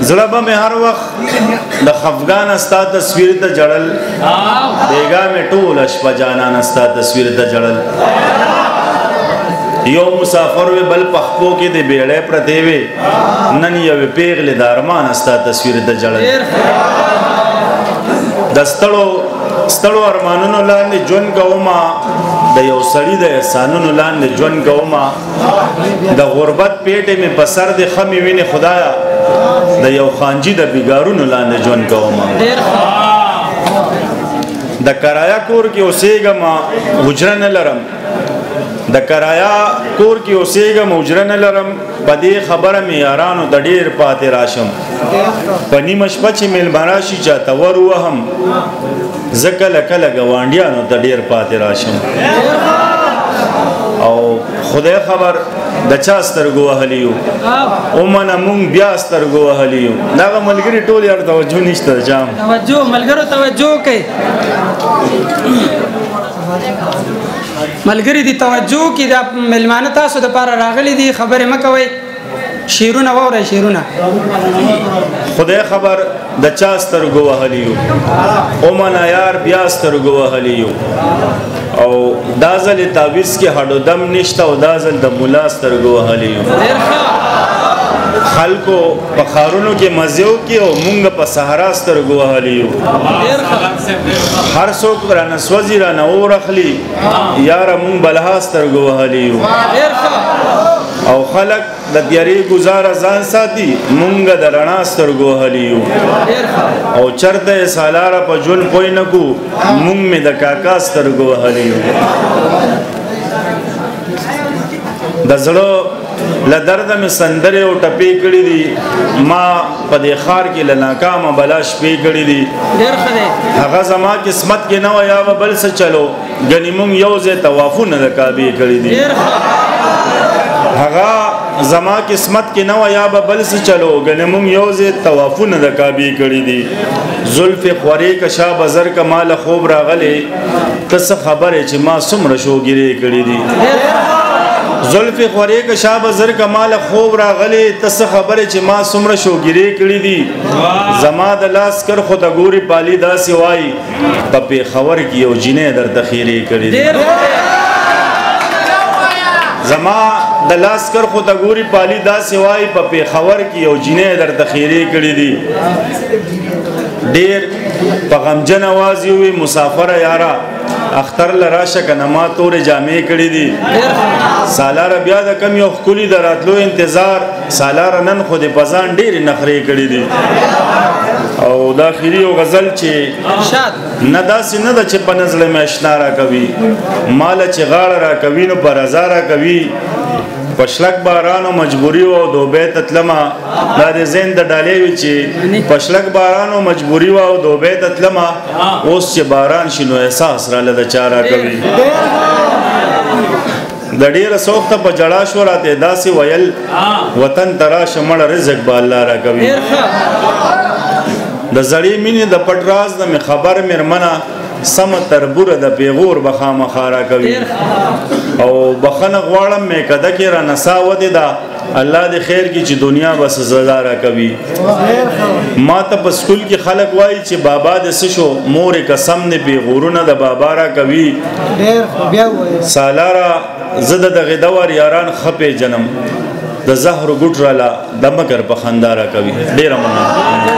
زړه به مې هر وخت د خفګان ستا تصویر ته جړل بیګا مې ټوله شپه جانان ستا تصویر ته جړل یو مسافر وی بل پخپو کې د بیړې پرتې وی نن یو پیغلې د ارمان ستا تصویر ته جړل د ستړو ارمانونو لاندې ژوند کوما د یو سړي د احسانونو لاندې ژوند کوما د غربت پیټې مې په سر د خمې وینې خدایا د یو خانجي د بیګارونو لاندې ژوند کوما د کرایا کور کې اوسېږم حجره نه لرم د کرایا کور کې اوسېږم حجره نه لرم په دې خبره مې یارانو د ډېر پاتې راشم په نیمه شپه چې میلمه راشي چاته ور وهم زه کله کله ګاونډیانو ته ډېر پاتې راشم او خدای خبر د چا سترګو وهلی یو ومنه مونږ بیا سترګو وهلی یو دغه ملګري ټول یار توجه نشته جام توجه ملګرو توجه کوي ملګری دی توجه کی دا ملمانه تاسو د پاره راغلي دي خبره مکوي شیرونه وره شیرونه خدای خبر د چا سترګو وهلی یو ومنه یار بیا سترګو وهلی یو او دازل تعویز کې هډو دم نشته او دازل د مولا سترګو وهلی یو خلکو په خارونو کې مزیو کې او مونږ په صحرا سترګو وهلی یو هر څوک را نسوځي را نه ورخلی یار مونږ بلها سترګو وهلی یو او خلک د دیاري گزاره ځان ساتي مونږ د رڼا سترګو وهلی یو او چرته سالاره په ژوند پوی نه کو مونږ مې د کاکا سترګو وهلی یو د زړه له درده مې سندرې او ټپې کړي دي ما په دې ښار کې له ناکامه بلا شپې کړي دي هغه زما قسمت کې نه وه یا به بل څه چلو ګنې مونږ یو ځای طوافونه د کعبې کړي دي هغه زما قسمت کې نه وه یا به بل څه چلو ګنې مونږ یو ځای طوافونه د کعبې کړي دي زلفې خورې که شا بزر که ما له خوب راغلې ته څه خبرې چې ما څومره شوګیرې کړي دي زلفی خوری که شاب زر کمال خوب راغلی تس خبر چې ما سمره شوګیری کړی دي زما د لاس کر خود ګوري پالی داسې وای په پیښور کې یو جینې در تخیری کړی دي زما د لاس کر خود ګوري پالی داسې وای په پیښور کې یو جینې در تخیری کړی دي ډیر په غمجن आवाज وي مسافر یارا اختر لراشه کنه ما تور جامې کړې دي سالار بیا د کم یو خولي دراتلو انتظار سالار نن خو د پزان ډېر نخرې کړې دي او د اخري یو غزل چې نه داسې نه ده چې په نزله مې اشنا را کوي مال چې غاړه را کوي نو پر هزار را کوي پښلک بارانو مجبوری و دوبه تتلما دا د زین د ډالې وی چې پښلک بارانو مجبوری و دوبه تتلما اوس چې باران شنو احساس را لده چارا کوي د ډیره سوخت په جړا شو راته داسې ویل وطن ترا شمړ رزق به الله را کوي د زړی مینې د پټ راز د خبر مرمنه سم تربوره د پیغور بخامه خارا کوي او بخنه غواړم مې کده کې را نسا ودی دا الله دې خیر کی چې دنیا بس سزا را کوي ما ته په سکول کې خلک وایي چې بابا دې څه شو مور قسم نه پیغورونه د بابا را کوي سالارا زده د غدور یاران خپې جنم د زهر ګټ رالا د مگر په خندارا کوي ډیر مننه